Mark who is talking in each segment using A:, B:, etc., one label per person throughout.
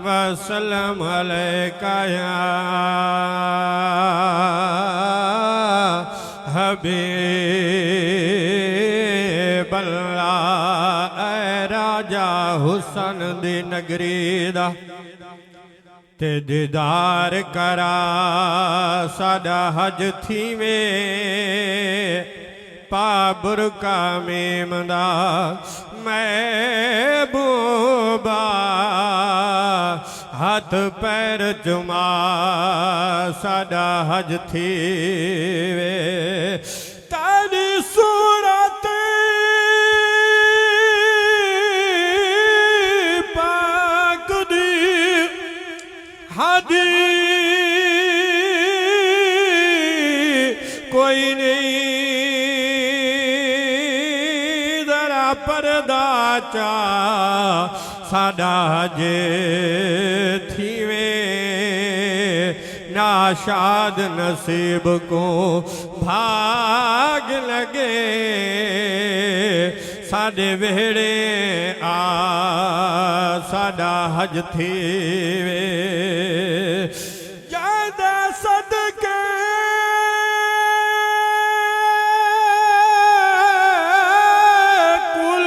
A: वसल्लम अलैका या हबीब अल्लाह। ऐ राजा हुसन दी नगरी दा ते दीदार करा साडा हज थीवे पाबुरका मेमदा महबूबा हाथ पैर चुमा साडा हज थीवे तारी सूरत पाक दी हादी कोई नहीं जरा पर्दा चा साडा जे थीवे नाशाद नसीब को भाग लगे साडे वेड़े आ साडा हज थीवे ज्यादा सदके कुल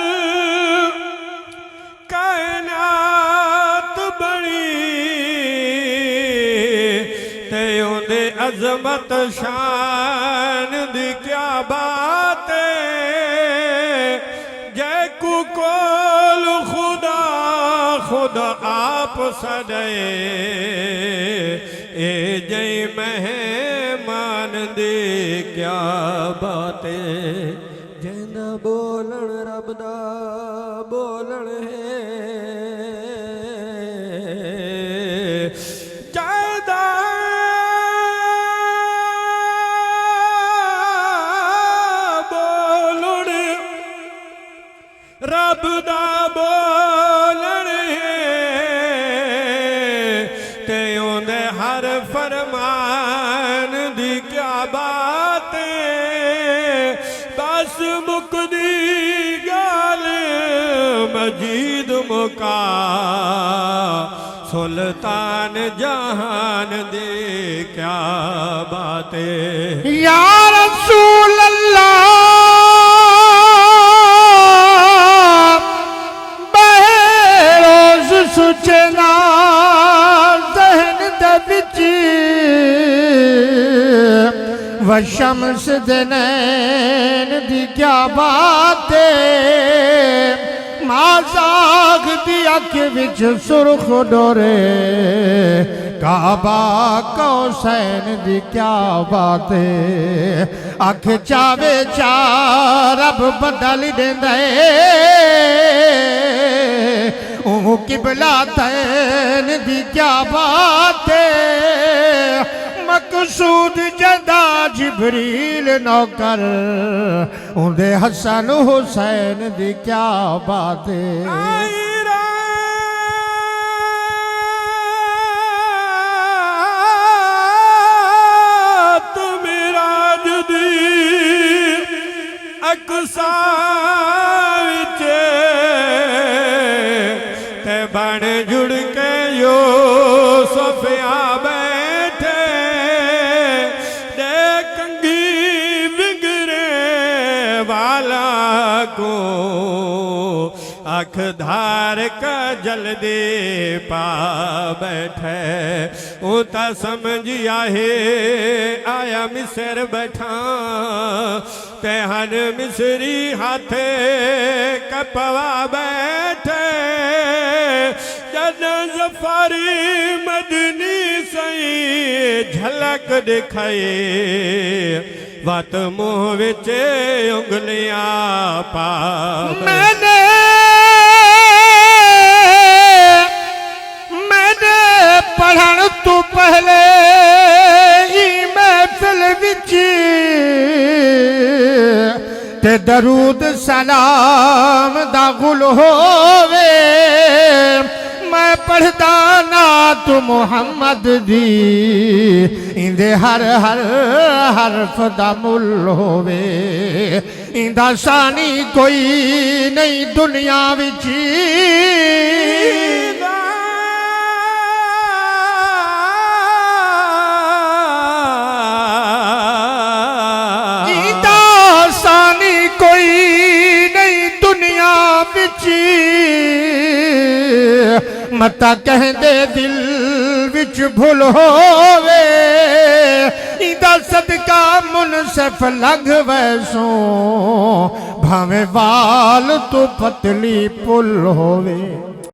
A: कायनात बनी ते उंदे अजमत शान दी क्या बात कोल खुदा खुद आप सदे ए जय मेहमान दे क्या बातें जैना बोलन रब दा बोलन है जायदा रब दा बोलन है ते उंदे हर फरमान दी क्या बात बस मुकदी गाल मजीद मुका सुल्तान जहान दे क्या बातें
B: या रसूल अल्लाह सुचना जहन दे विच वशम्स दे नैन दी क्या बात माज़ाग दी अख विच सुर्ख डोरे काबा कौसैन दी क्या बात अख चावे चा रब बदल देंदा ओ किबला तैन दी क्या बात मकसूद जदा जिबरील नौकर उंदे हसन हुसैन दी क्या बात
A: मिराज दी अक्सा बन जुड़ के यो सोफिया बैठे दे कंगी विगरे वाला को अख धार का जल्दी पा बैठे उता समझिया है आया मिसर बैठा ते हर मिसरी हाथे कपवा बैठे जद जफारी मदनी सही झलक दिखाए वत मुँह विच उंगलियां पा
B: मैंने पढ़न तू पहले ही महफिल विच ते दरूद सलाम दा गुल होवे मैं पढ़दा ना तू मुहम्मद दी इंदे हर हर हरफ दा मुल होवे इंदा सानी कोई नहीं दुनिया विच ਮਤਾ ਕਹਿੰਦੇ ਦਿਲ ਵਿੱਚ ਭੁੱਲ ਹੋਵੇ ਇਹਦਾ ਸਦਕਾ ਮੁਨਸਫ ਲੰਘ ਵੈਸੋਂ ਭਾਵੇਂ ਵਾਲ ਤੋਂ ਪਤਲੀ ਪੁੱਲ ਹੋਵੇ।